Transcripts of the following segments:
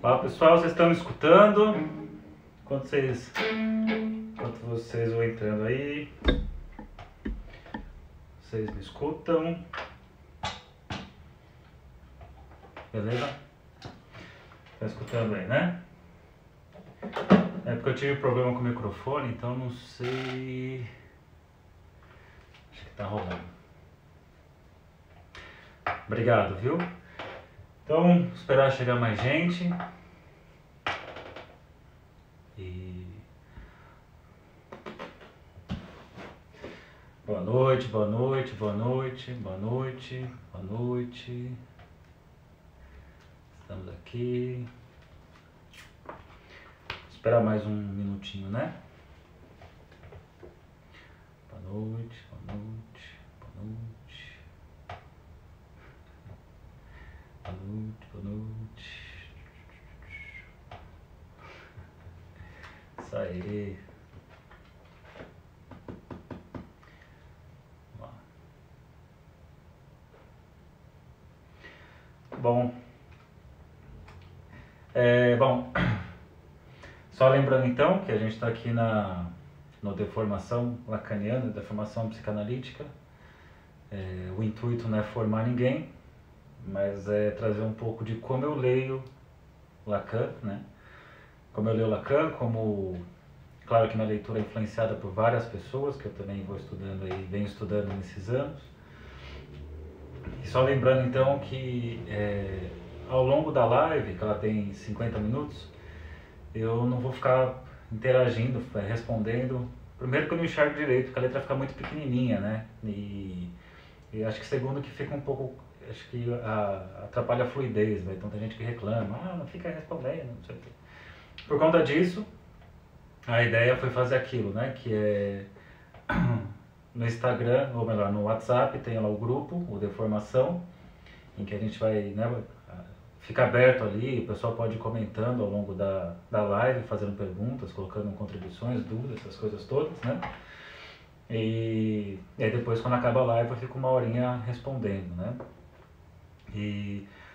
Fala pessoal, vocês estão me escutando? Enquanto vocês vão entrando aí, vocês me escutam? Beleza? Tá escutando aí, né? É porque eu tive problema com o microfone, então não sei. Acho que tá rolando. Obrigado, viu? Então, esperar chegar mais gente. E boa noite, boa noite, boa noite, boa noite, boa noite. Estamos aqui. Esperar mais um minutinho, né? Boa noite, boa noite, boa noite. Boa noite, boa noite. Isso aí. Bom. Só lembrando então que a gente está aqui no Deformação Lacaniana, Deformação Psicanalítica. O intuito não é formar ninguém, mas é trazer um pouco de como eu leio Lacan, né? Como eu leio Lacan, claro que minha leitura é influenciada por várias pessoas, que eu também vou estudando aí, venho estudando nesses anos. E só lembrando então que ao longo da live, que ela tem 50 minutos, eu não vou ficar interagindo, respondendo. Primeiro que eu não enxergo direito, porque a letra fica muito pequenininha, né? E acho que segundo que fica um pouco, acho que atrapalha a fluidez, né? Então tem gente que reclama, não fica respondendo, não sei o quê. Por conta disso, a ideia foi fazer aquilo, né? Que é no Instagram, ou melhor, no WhatsApp, tem lá o grupo, o Deformação, em que a gente vai, né, fica aberto ali, o pessoal pode ir comentando ao longo da live, fazendo perguntas, colocando contribuições, dúvidas, essas coisas todas, né? E aí depois, quando acaba a live, eu fico uma horinha respondendo, né?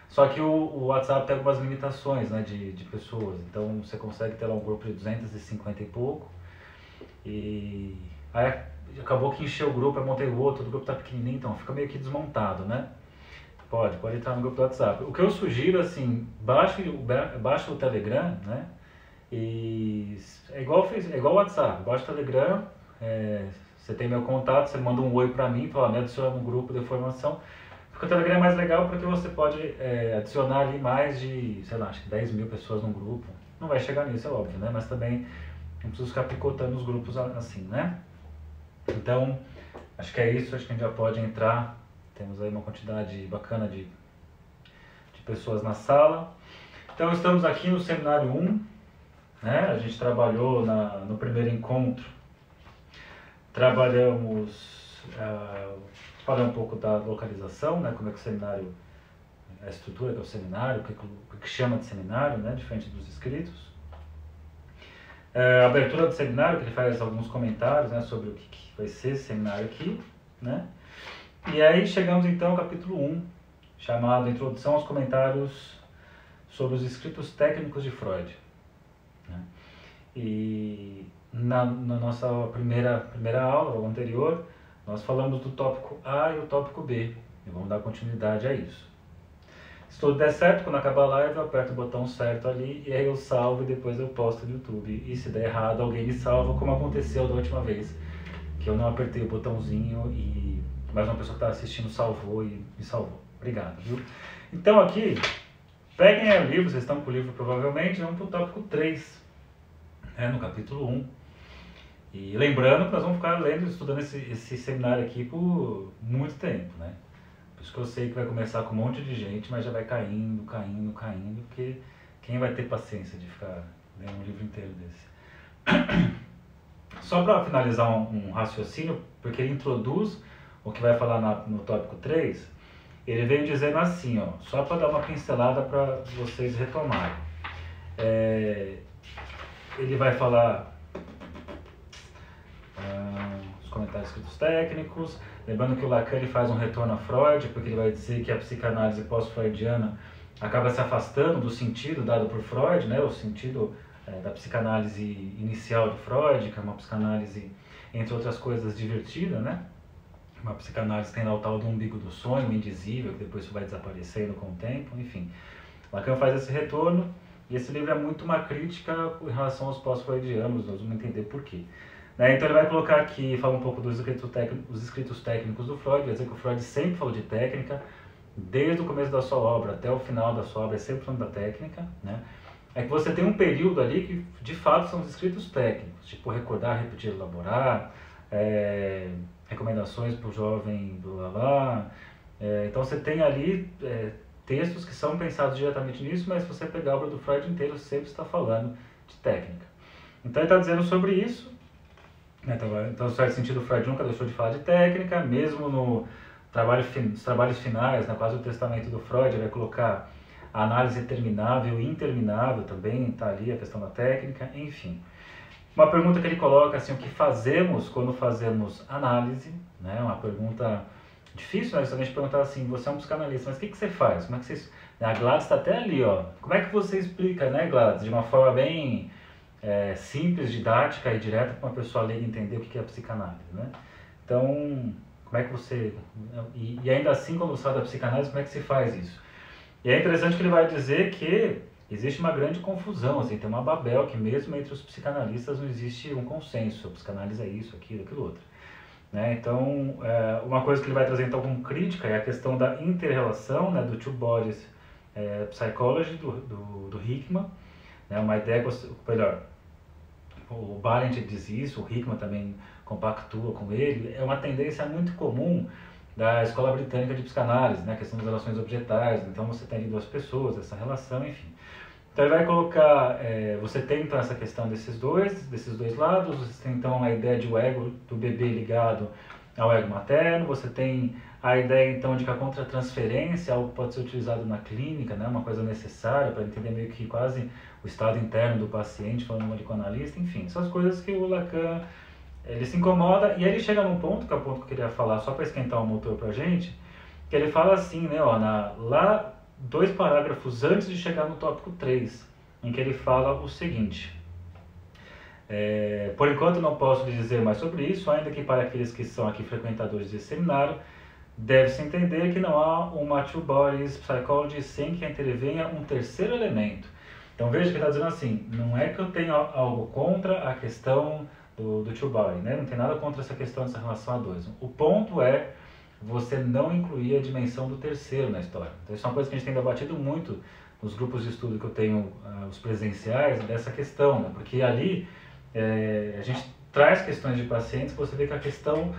Só que o WhatsApp tem algumas limitações, né, de pessoas, então você consegue ter lá um grupo de 250 e pouco, e aí acabou que encheu o grupo, eu montei o outro, o grupo tá pequenininho, então fica meio que desmontado, né? Pode entrar no grupo do WhatsApp. O que eu sugiro, assim, baixe o Telegram, né? E é igual o WhatsApp, baixa o Telegram, você tem meu contato, você manda um oi pra mim, fala, me adiciona no grupo de formação. Porque o Telegram é mais legal porque você pode adicionar ali mais de, sei lá, acho que 10 mil pessoas num grupo. Não vai chegar nisso, é óbvio, né? Mas também não precisa ficar picotando os grupos assim, né? Então, acho que é isso, acho que a gente já pode entrar. Temos aí uma quantidade bacana de pessoas na sala. Então estamos aqui no seminário 1, né? A gente trabalhou no primeiro encontro. Trabalhamos, falar um pouco da localização, né? Como é que o seminário, a estrutura do seminário, o que chama de seminário, né? Diferente dos escritos. A abertura do seminário, que ele faz alguns comentários, né? Sobre o que vai ser esse seminário aqui, né? E aí chegamos então ao capítulo 1, chamado Introdução aos Comentários sobre os Escritos Técnicos de Freud. Né? E na nossa primeira aula, ou anterior, nós falamos do tópico A e o tópico B, e vamos dar continuidade a isso. Se tudo der certo, quando acabar a live, eu aperto o botão certo ali, e aí eu salvo e depois eu posto no YouTube. E se der errado, alguém me salva, como aconteceu da última vez, que eu não apertei o botãozinho mas uma pessoa que está assistindo salvou e me salvou. Obrigado, viu? Então aqui, peguem aí o livro, vocês estão com o livro provavelmente, vamos para o tópico 3, no capítulo 1. E lembrando que nós vamos ficar lendo, estudando esse seminário aqui por muito tempo, né? Por isso que eu sei que vai começar com um monte de gente, mas já vai caindo, porque quem vai ter paciência de ficar lendo um livro inteiro desse? Só para finalizar um raciocínio, porque ele introduz o que vai falar no tópico 3, ele veio dizendo assim, ó, só para dar uma pincelada para vocês retomarem. Ele vai falar os comentários escritos técnicos, lembrando que o Lacan ele faz um retorno a Freud, porque ele vai dizer que a psicanálise pós-freudiana acaba se afastando do sentido dado por Freud, né, o sentido da psicanálise inicial de Freud, que é uma psicanálise, entre outras coisas, divertida, né? Uma psicanálise que tem lá o tal do umbigo do sonho, indizível, que depois vai desaparecendo com o tempo, enfim. Lacan faz esse retorno, e esse livro é muito uma crítica em relação aos pós-freudianos, nós vamos entender por quê. Né? Então ele vai colocar aqui, fala um pouco dos escritos técnicos do Freud, vai dizer que o Freud sempre falou de técnica, desde o começo da sua obra até o final da sua obra, é sempre falando da técnica, né? É que você tem um período ali que de fato são os escritos técnicos, tipo recordar, repetir, elaborar, recomendações para o jovem, blá blá blá. Então você tem ali textos que são pensados diretamente nisso, mas se você pegar a obra do Freud inteiro, sempre está falando de técnica. Então ele está dizendo sobre isso. Então, no certo sentido, o Freud nunca deixou de falar de técnica, mesmo nos trabalhos finais, quase o testamento do Freud, ele vai colocar a análise terminável e interminável também, está ali a questão da técnica, enfim. Uma pergunta que ele coloca, assim, o que fazemos quando fazemos análise, né? Uma pergunta difícil, né? Se a gente perguntar assim, você é um psicanalista, mas o que você faz? Como é que você... A Gladys está até ali, ó. Como é que você explica, né, Gladys? De uma forma bem simples, didática e direta para uma pessoa leiga entender o que é a psicanálise, né? Então, como é que você... E ainda assim, quando você fala da psicanálise, como é que se faz isso? E é interessante que ele vai dizer que existe uma grande confusão, assim, tem uma babel que mesmo entre os psicanalistas não existe um consenso, a psicanálise é isso, aquilo, aquilo outro. Né? Então, uma coisa que ele vai trazer então como crítica é a questão da inter-relação, né, do Two Bodies Psychology, do Hickman, né, uma ideia, melhor, o Ballinger diz isso, o Hickman também compactua com ele, é uma tendência muito comum da escola britânica de psicanálise, né, a questão das relações objetais, então você tem ali duas pessoas, essa relação, enfim. Então ele vai colocar, você tem então essa questão desses dois lados, você tem então a ideia de o ego do bebê ligado ao ego materno, você tem a ideia então de que a contratransferência é algo que pode ser utilizado na clínica, né, uma coisa necessária para entender meio que quase o estado interno do paciente, falando uma psicanalista, enfim, são as coisas que o Lacan ele se incomoda e aí ele chega num ponto, que é o ponto que eu queria falar só para esquentar o motor pra gente, que ele fala assim, né, ó, lá 2 parágrafos antes de chegar no tópico 3, em que ele fala o seguinte: por enquanto não posso lhe dizer mais sobre isso, ainda que para aqueles que são aqui frequentadores desse seminário, deve-se entender que não há uma Two Bodies Psychology sem que intervenha um terceiro elemento. Então veja que ele está dizendo assim, não é que eu tenho algo contra a questão do Two Body, né? Não tem nada contra essa questão dessa relação a dois. O ponto é você não incluir a dimensão do terceiro na história. Então isso é uma coisa que a gente tem debatido muito nos grupos de estudo que eu tenho, os presenciais, dessa questão, né? Porque ali a gente traz questões de pacientes, você vê que a questão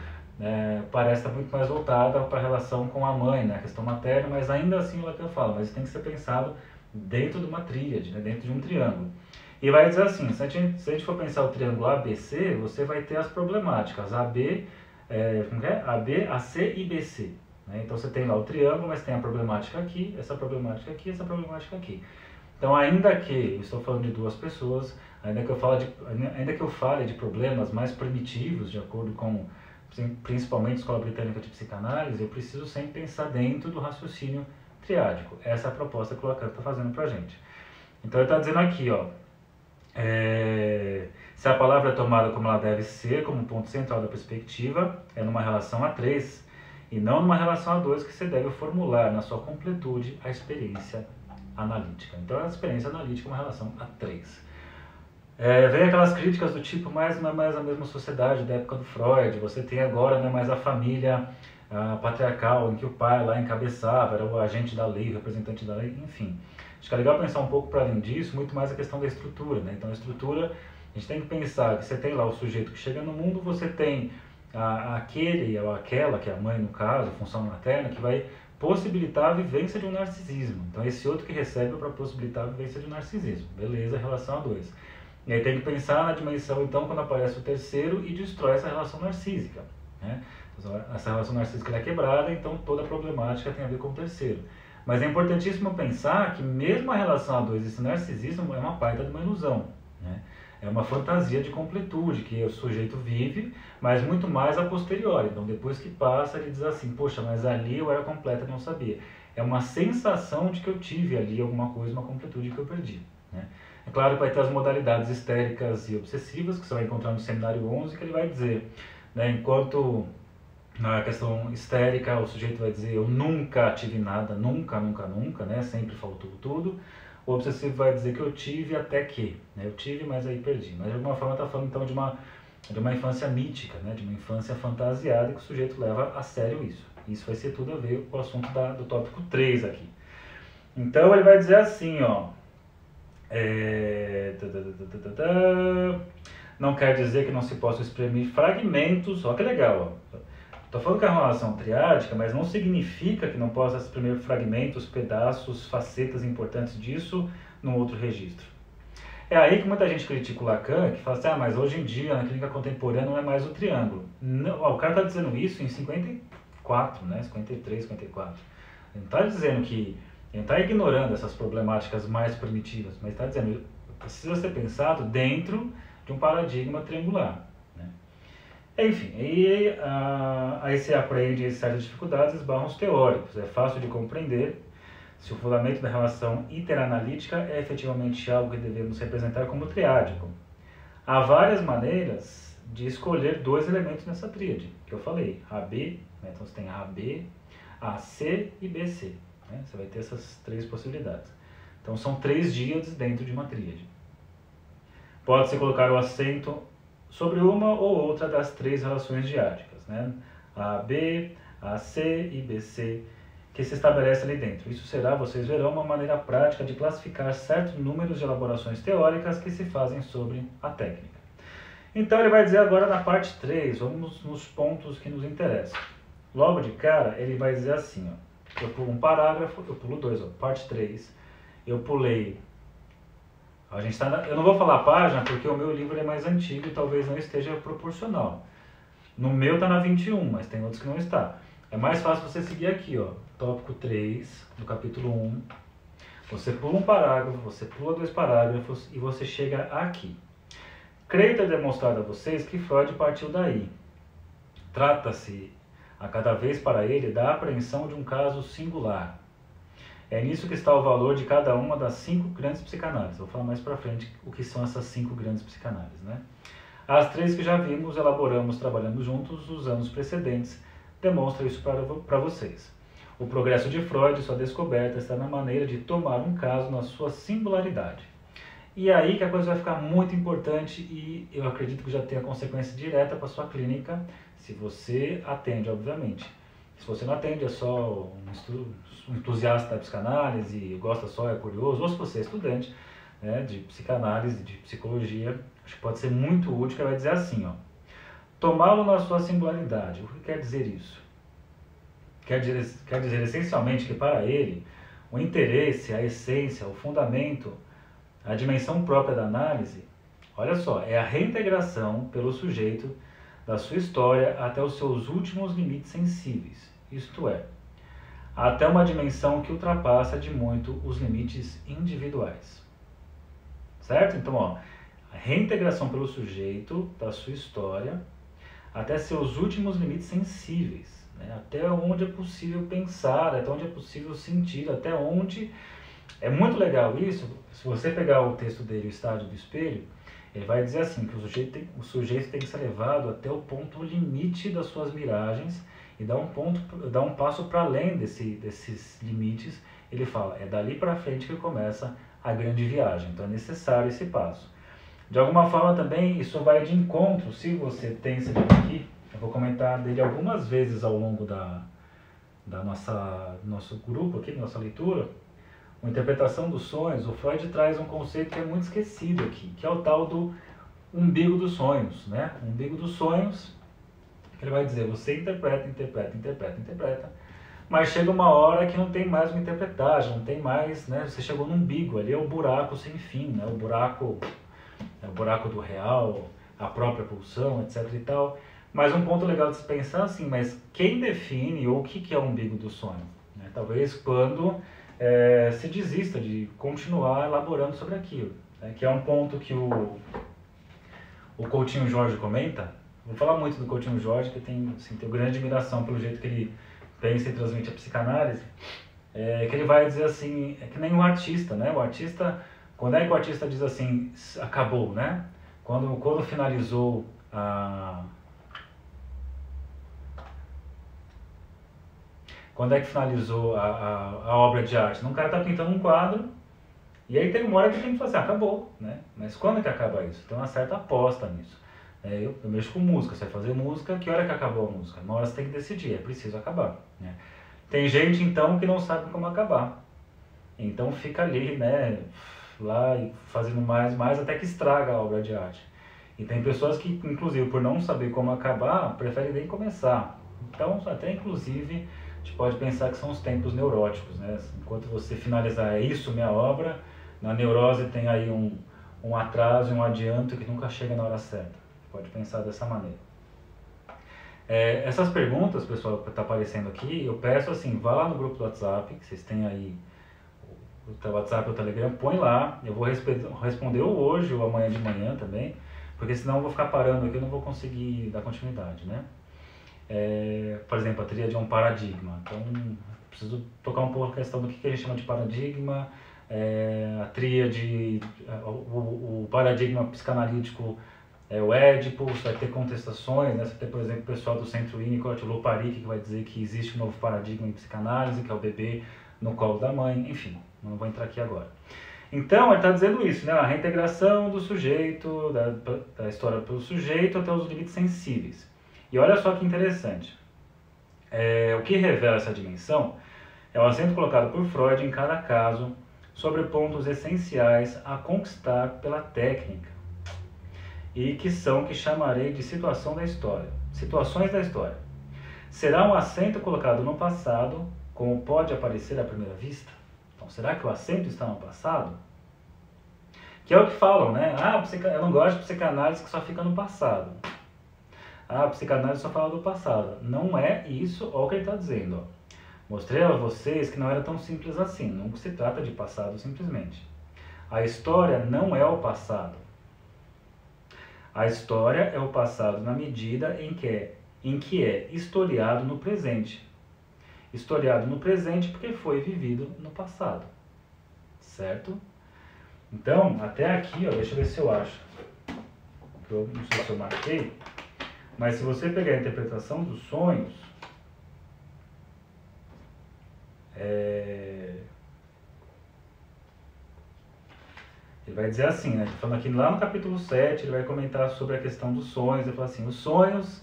parece estar muito mais voltada para a relação com a mãe, né? A questão materna, mas ainda assim o Lacan fala, mas isso tem que ser pensado dentro de uma tríade, né? Dentro de um triângulo. E vai dizer assim, se a gente for pensar o triângulo ABC, você vai ter as problemáticas AB, AB, AC e BC. Né? Então você tem lá o triângulo, mas tem a problemática aqui, essa problemática aqui, essa problemática aqui. Então ainda que eu estou falando de duas pessoas, ainda que eu fale de problemas mais primitivos, de acordo com principalmente a Escola Britânica de Psicanálise, eu preciso sempre pensar dentro do raciocínio triádico. Essa é a proposta que o Lacan está fazendo para a gente. Então ele está dizendo aqui, ó, se a palavra é tomada como ela deve ser, como ponto central da perspectiva, é numa relação A3 e não numa relação A2 que você deve formular na sua completude a experiência analítica. Então a experiência analítica é uma relação A3. Vem aquelas críticas do tipo, mas não é mais a mesma sociedade da época do Freud, você tem agora não é mais a família patriarcal, em que o pai lá encabeçava, era o agente da lei, o representante da lei, enfim. Acho que é legal pensar um pouco para além disso, muito mais a questão da estrutura, né? Então a estrutura, a gente tem que pensar que você tem lá o sujeito que chega no mundo, você tem aquele ou aquela, que é a mãe no caso, a função materna, que vai possibilitar a vivência de um narcisismo. Então esse outro que recebe para possibilitar a vivência de um narcisismo. Beleza, relação a dois. E aí tem que pensar na dimensão, então, quando aparece o terceiro e destrói essa relação narcísica. Né? Essa relação narcísica é quebrada, então toda a problemática tem a ver com o terceiro. Mas é importantíssimo pensar que mesmo a relação a dois, esse narcisismo é uma baita de uma ilusão. Né? É uma fantasia de completude que o sujeito vive, mas muito mais a posteriori. Então depois que passa, ele diz assim, poxa, mas ali eu era completa e não sabia. é uma sensação de que eu tive ali alguma coisa, uma completude que eu perdi, né? É claro que vai ter as modalidades histéricas e obsessivas, que você vai encontrar no seminário 11, que ele vai dizer, né, enquanto na questão histérica o sujeito vai dizer eu nunca tive nada, nunca, nunca, nunca, né, sempre faltou tudo. O obsessivo vai dizer que eu tive até que, né, eu tive, mas aí perdi. Mas de alguma forma está falando então de uma infância mítica, né, de uma infância fantasiada, que o sujeito leva a sério isso. Isso vai ser tudo a ver com o assunto do tópico 3 aqui. Então ele vai dizer assim, ó, não quer dizer que não se possa exprimir fragmentos, ó que legal, ó. Estou falando que é uma relação triádica, mas não significa que não possa exprimir fragmentos, pedaços, facetas importantes disso num outro registro. É aí que muita gente critica o Lacan, que fala assim, mas hoje em dia, na clínica contemporânea, não é mais o triângulo. Não, ó, o cara está dizendo isso em 54, né? 53, 54. Ele não está dizendo que... Ele não está ignorando essas problemáticas mais primitivas, mas está dizendo que precisa ser pensado dentro de um paradigma triangular. Enfim, aí se aprende certas dificuldades, esbarros teóricos. É fácil de compreender se o fundamento da relação interanalítica é efetivamente algo que devemos representar como triádico. Há várias maneiras de escolher dois elementos nessa tríade, que eu falei, AB, né? Então você tem AB, AC e BC. Né? Você vai ter essas três possibilidades. Então são três díades dentro de uma tríade. Pode-se colocar o acento sobre uma ou outra das três relações diádicas, né? AB, AC e BC, que se estabelece ali dentro. Isso será, vocês verão, uma maneira prática de classificar certos números de elaborações teóricas que se fazem sobre a técnica. Então ele vai dizer agora na parte 3, vamos nos pontos que nos interessam. Logo de cara, ele vai dizer assim, ó, eu pulo um parágrafo, eu pulo dois, ó, parte 3, eu pulei... eu não vou falar a página porque o meu livro é mais antigo e talvez não esteja proporcional. No meu está na 21, mas tem outros que não está. É mais fácil você seguir aqui, ó, tópico 3 do capítulo 1. Você pula um parágrafo, você pula 2 parágrafos e você chega aqui. Creio ter demonstrado a vocês que Freud partiu daí. Trata-se, a cada vez para ele, da apreensão de um caso singular. É nisso que está o valor de cada uma das 5 grandes psicanálises. Vou falar mais para frente o que são essas 5 grandes psicanálises, né? As 3 que já vimos, elaboramos, trabalhamos juntos nos anos precedentes, demonstra isso para vocês. O progresso de Freud, sua descoberta, está na maneira de tomar um caso na sua singularidade. E é aí que a coisa vai ficar muito importante e eu acredito que já tem a consequência direta para a sua clínica, se você atende, obviamente. Se você não atende, é só um entusiasta da psicanálise, gosta só, é curioso, ou se você é estudante, né, de psicanálise, de psicologia, acho que pode ser muito útil, que vai dizer assim, ó, tomá-lo na sua singularidade. O que quer dizer isso? Quer dizer essencialmente que para ele, o interesse, a essência, o fundamento, a dimensão própria da análise, olha só, é a reintegração pelo sujeito da sua história até os seus últimos limites sensíveis, isto é, até uma dimensão que ultrapassa de muito os limites individuais. Certo? Então, ó, a reintegração pelo sujeito da sua história até seus últimos limites sensíveis, né? Até onde é possível pensar, até onde é possível sentir, até onde... É muito legal isso, se você pegar o texto dele, O Estádio do Espelho, ele vai dizer assim, que o sujeito tem que ser levado até o ponto limite das suas miragens e dar um passo para além desses limites. Ele fala, é dali para frente que começa a grande viagem, então é necessário esse passo. De alguma forma também isso vai de encontro, se você tem esse livro aqui, eu vou comentar dele algumas vezes ao longo do nosso grupo aqui, da nossa leitura, a interpretação dos sonhos. O Freud traz um conceito que é muito esquecido aqui, que é o tal do umbigo dos sonhos, né? O umbigo dos sonhos, ele vai dizer, você interpreta, mas chega uma hora que não tem mais uma interpretagem, não tem mais, né? Você chegou no umbigo, ali é o buraco sem fim, né? O buraco do real, a própria pulsão, etc e tal. Mas um ponto legal de se pensar assim, mas quem define ou o que é o umbigo do sonho? Né? Talvez quando se desista de continuar elaborando sobre aquilo, né? Que é um ponto que o Coutinho Jorge comenta. Vou falar muito do Coutinho Jorge, que tenho grande admiração pelo jeito que ele pensa e transmite a psicanálise. que ele vai dizer assim, é que nem um artista, né? O artista, quando é que o artista diz assim, acabou, né? Quando finalizou Quando é que finalizou a obra de arte? Um cara está pintando um quadro, e aí tem uma hora que tem que fazer, acabou, né? Mas quando é que acaba isso? Tem uma certa aposta nisso. Eu mexo com música, você vai fazer música, que hora que acabou a música? Uma hora você tem que decidir, é preciso acabar, né? Tem gente, então, que não sabe como acabar. Então fica ali, né, lá fazendo mais, até que estraga a obra de arte. E tem pessoas que, inclusive, por não saber como acabar, preferem nem começar. Então, até inclusive, a gente pode pensar que são os tempos neuróticos, né? Enquanto você finalizar, é isso, minha obra, na neurose tem aí um atraso e um adianto que nunca chega na hora certa. Pode pensar dessa maneira. Essas perguntas, pessoal, que está aparecendo aqui, eu peço assim, vá lá no grupo do WhatsApp, que vocês têm aí o WhatsApp ou o Telegram, põe lá, eu vou responder ou hoje ou amanhã de manhã também, porque senão eu vou ficar parando aqui e não vou conseguir dar continuidade, né? Por exemplo, a tríade é um paradigma, então preciso tocar um pouco a questão do que a gente chama de paradigma, a tríade, o paradigma psicanalítico é o Édipo, você vai ter contestações, né? Você tem, por exemplo, o pessoal do Centro Winnicott, o Loparic, que vai dizer que existe um novo paradigma em psicanálise, que é o bebê no colo da mãe, enfim, não vou entrar aqui agora. Então, ele está dizendo isso, né? A reintegração do sujeito, da história pelo sujeito até os limites sensíveis. E olha só que interessante. O que revela essa dimensão é o acento colocado por Freud em cada caso sobre pontos essenciais a conquistar pela técnica e que chamarei de situação da história, situações da história. Será um acento colocado no passado, como pode aparecer à primeira vista? Então, será que o acento está no passado? Que é o que falam, né? Eu não gosto de psicanálise que só fica no passado. A psicanálise só fala do passado. Não é isso, olha o que ele está dizendo. Ó. Mostrei a vocês que não era tão simples assim. Não se trata de passado simplesmente. A história não é o passado. A história é o passado na medida em que é historiado no presente. Historiado no presente porque foi vivido no passado. Certo? Então, até aqui, ó, deixa eu ver se eu acho. Eu não sei se eu marquei. Mas se você pegar a interpretação dos sonhos, ele vai dizer assim, né? Falando aqui lá no capítulo 7, ele vai comentar sobre a questão dos sonhos. Ele fala assim, os sonhos,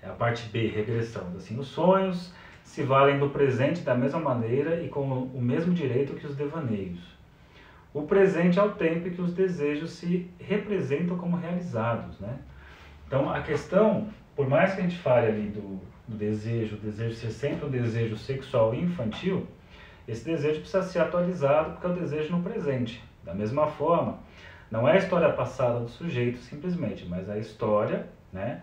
é a parte B, regressão. Assim, os sonhos se valem do presente da mesma maneira e com o mesmo direito que os devaneios. O presente é o tempo em que os desejos se representam como realizados, né? Então, a questão, por mais que a gente fale ali do desejo, o desejo ser sempre um desejo sexual e infantil, esse desejo precisa ser atualizado porque é o desejo no presente. Da mesma forma, não é a história passada do sujeito simplesmente, mas a história, né,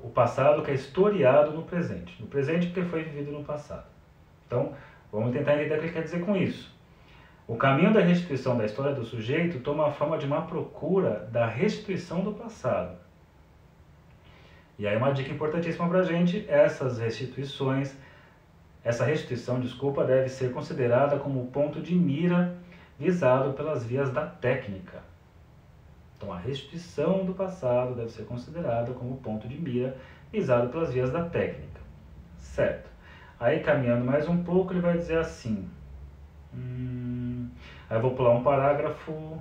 o passado que é historiado no presente. No presente porque foi vivido no passado. Então, vamos tentar entender o que ele quer dizer com isso. O caminho da restituição da história do sujeito toma a forma de uma procura da restituição do passado. E aí uma dica importantíssima para a gente, essa restituição, deve ser considerada como o ponto de mira visado pelas vias da técnica. Então a restituição do passado deve ser considerada como o ponto de mira visado pelas vias da técnica. Certo. Aí caminhando mais um pouco, ele vai dizer assim... Aí eu vou pular um parágrafo,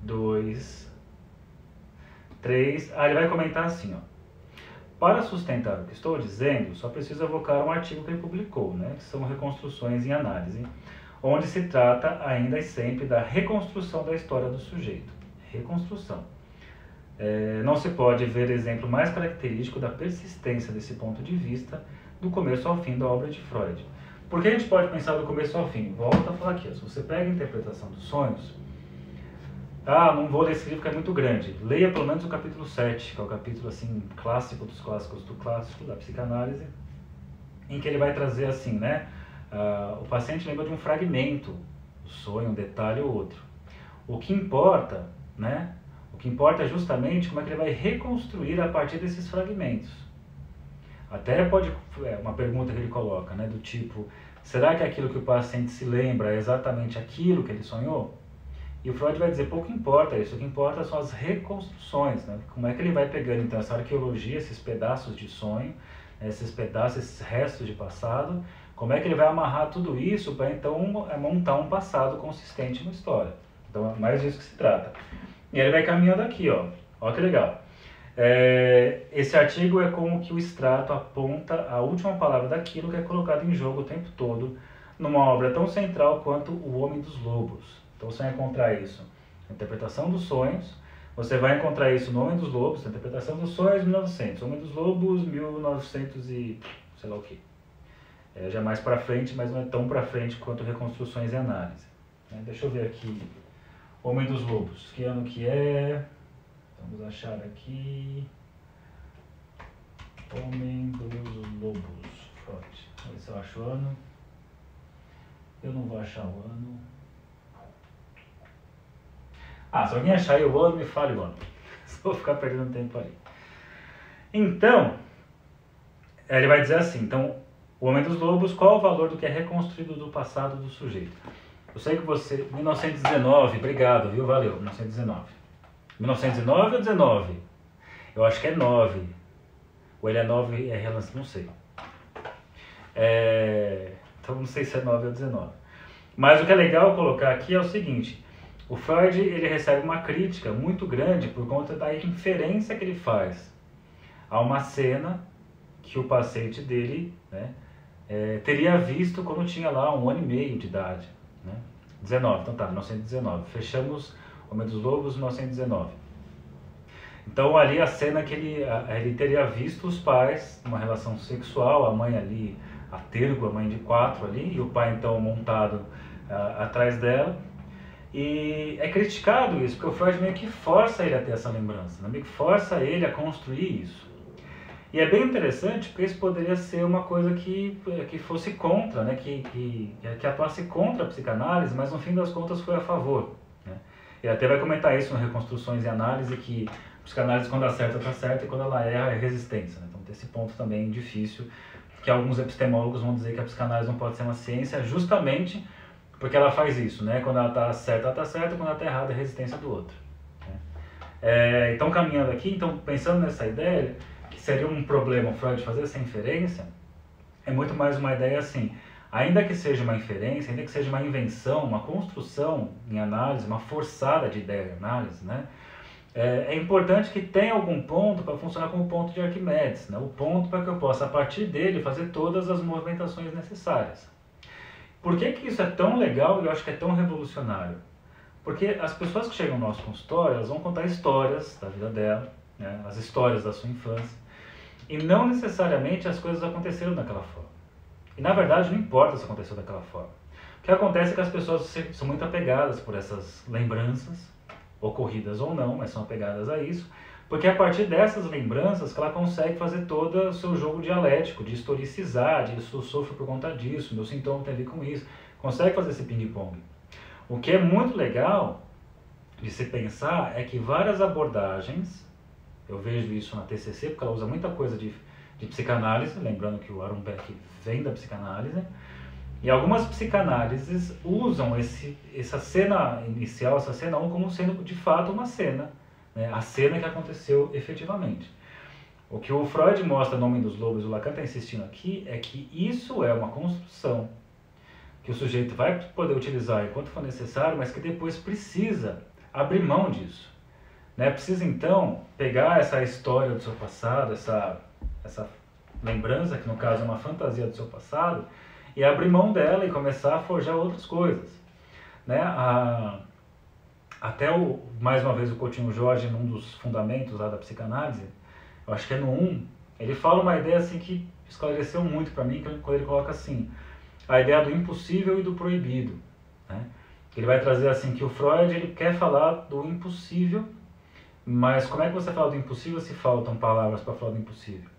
2, 3. Ele vai comentar assim, ó. Para sustentar o que estou dizendo, só preciso evocar um artigo que ele publicou, né, que são Reconstruções em Análise, onde se trata ainda e sempre da reconstrução da história do sujeito. Reconstrução. Não se pode ver exemplo mais característico da persistência desse ponto de vista do começo ao fim da obra de Freud. Por que a gente pode pensar do começo ao fim? Volto a falar aqui, se você pega a interpretação dos sonhos, não vou ler esse livro que é muito grande, leia pelo menos o capítulo 7, que é o capítulo assim, clássico dos clássicos do clássico, da psicanálise, em que ele vai trazer assim, né, o paciente lembra de um fragmento do sonho, um detalhe ou outro. O que importa, né, é justamente como é que ele vai reconstruir a partir desses fragmentos. Até pode, uma pergunta que ele coloca, né, do tipo, será que aquilo que o paciente se lembra é exatamente aquilo que ele sonhou? E o Freud vai dizer, pouco importa isso, o que importa são as reconstruções, né? Como é que ele vai pegando então essa arqueologia, esses pedaços de sonho, esses pedaços, esses restos de passado, como é que ele vai amarrar tudo isso para então montar um passado consistente na história. Então é mais disso que se trata. E ele vai caminhando aqui, ó que legal. Esse artigo é como que o extrato aponta a última palavra daquilo que é colocado em jogo o tempo todo numa obra tão central quanto O Homem dos Lobos. Então você vai encontrar isso na Interpretação dos Sonhos, você vai encontrar isso no Homem dos Lobos, na Interpretação dos Sonhos, 1900, Homem dos Lobos, 1900 e sei lá o que. Já mais para frente, mas não é tão para frente quanto Reconstruções e Análise. Deixa eu ver aqui, Homem dos Lobos, que ano que é? Vamos achar aqui, Homem dos Lobos, Freud. Vamos ver se eu acho o ano. Eu não vou achar o ano. Se alguém achar aí o ano, me fale o ano. Só vou ficar perdendo tempo ali. Então, ele vai dizer assim, então, O Homem dos Lobos, qual o valor do que é reconstruído do passado do sujeito? Eu sei que você, 1919, obrigado, viu? Valeu, 1919. 1909 ou 19? Eu acho que é 9. Ou ele é 9 é relance, não sei. Então não sei se é 9 ou 19. Mas o que é legal colocar aqui é o seguinte, o Freud ele recebe uma crítica muito grande por conta da inferência que ele faz a uma cena que o paciente dele, né, teria visto quando tinha lá 1 ano e meio de idade. Né? 19, então tá, 1919. Fechamos Homem dos Lobos, 1919. Então ali a cena que ele teria visto os pais numa relação sexual, a mãe ali, a tergo, a mãe de 4 ali, e o pai então montado atrás dela. E é criticado isso, porque o Freud meio que força ele a ter essa lembrança, né? Meio que força ele a construir isso. E é bem interessante, porque isso poderia ser uma coisa que fosse contra, né? que atuasse contra a psicanálise, mas no fim das contas foi a favor. Né? Ele até vai comentar isso no Reconstruções e Análise, que a psicanálise quando acerta está certa e quando ela erra é resistência. Né? Então tem esse ponto também difícil, que alguns epistemólogos vão dizer que a psicanálise não pode ser uma ciência justamente porque ela faz isso, né? Quando ela está certa, quando ela está errada, é resistência do outro. Né? Então, caminhando aqui, então, pensando nessa ideia, que seria um problema o Freud fazer essa inferência, é muito mais uma ideia assim, ainda que seja uma inferência, ainda que seja uma invenção, uma construção em análise, uma forçada de ideia em análise, né? É importante que tenha algum ponto para funcionar como ponto de Arquimedes, né? O ponto para que eu possa, a partir dele, fazer todas as movimentações necessárias. Por que isso é tão legal e eu acho que é tão revolucionário? Porque as pessoas que chegam no nosso consultório, elas vão contar histórias da vida dela, né? As histórias da sua infância, e não necessariamente as coisas aconteceram daquela forma. E na verdade não importa se aconteceu daquela forma. O que acontece é que as pessoas são muito apegadas por essas lembranças, ocorridas ou não, mas são apegadas a isso, porque é a partir dessas lembranças que ela consegue fazer todo o seu jogo dialético, de historicizar, de isso eu sofro por conta disso, meu sintoma tem a ver com isso, consegue fazer esse ping-pong. O que é muito legal de se pensar é que várias abordagens, eu vejo isso na TCC, porque ela usa muita coisa de psicanálise, lembrando que o Aaron Beck vem da psicanálise, e algumas psicanálises usam essa cena inicial, essa cena 1, como sendo de fato uma cena, né? A cena que aconteceu efetivamente. O que o Freud mostra no Homem dos Lobos, o Lacan está insistindo aqui, é que isso é uma construção que o sujeito vai poder utilizar enquanto for necessário, mas que depois precisa abrir mão disso. Né? Precisa então pegar essa história do seu passado, essa lembrança, que no caso é uma fantasia do seu passado, e abrir mão dela e começar a forjar outras coisas. Né? Até, mais uma vez, o Coutinho Jorge, num dos fundamentos lá da psicanálise, eu acho que é no 1, ele fala uma ideia assim que esclareceu muito para mim, quando ele coloca assim, a ideia do impossível e do proibido. Né? Ele vai trazer assim que o Freud ele quer falar do impossível, mas como é que você fala do impossível se faltam palavras para falar do impossível?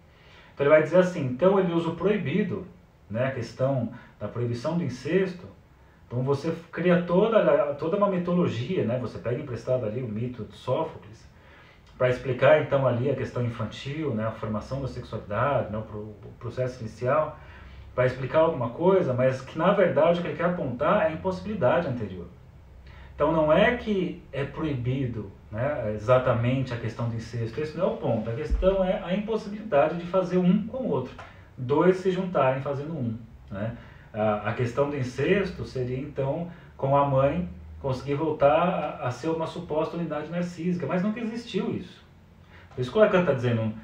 Então ele vai dizer assim, então ele usa o proibido, né, a questão da proibição do incesto. Então você cria toda uma mitologia, né? Você pega emprestado ali o mito de Sófocles, para explicar então ali a questão infantil, né, a formação da sexualidade, né, o processo inicial, para explicar alguma coisa, mas que na verdade o que ele quer apontar é a impossibilidade anterior. Então não é que é proibido, né, exatamente a questão do incesto, esse não é o ponto, a questão é a impossibilidade de fazer um com o outro, dois se juntarem fazendo um, né? A questão do incesto seria então com a mãe conseguir voltar a ser uma suposta unidade narcísica, mas nunca existiu isso. Por isso que o Lacan está dizendo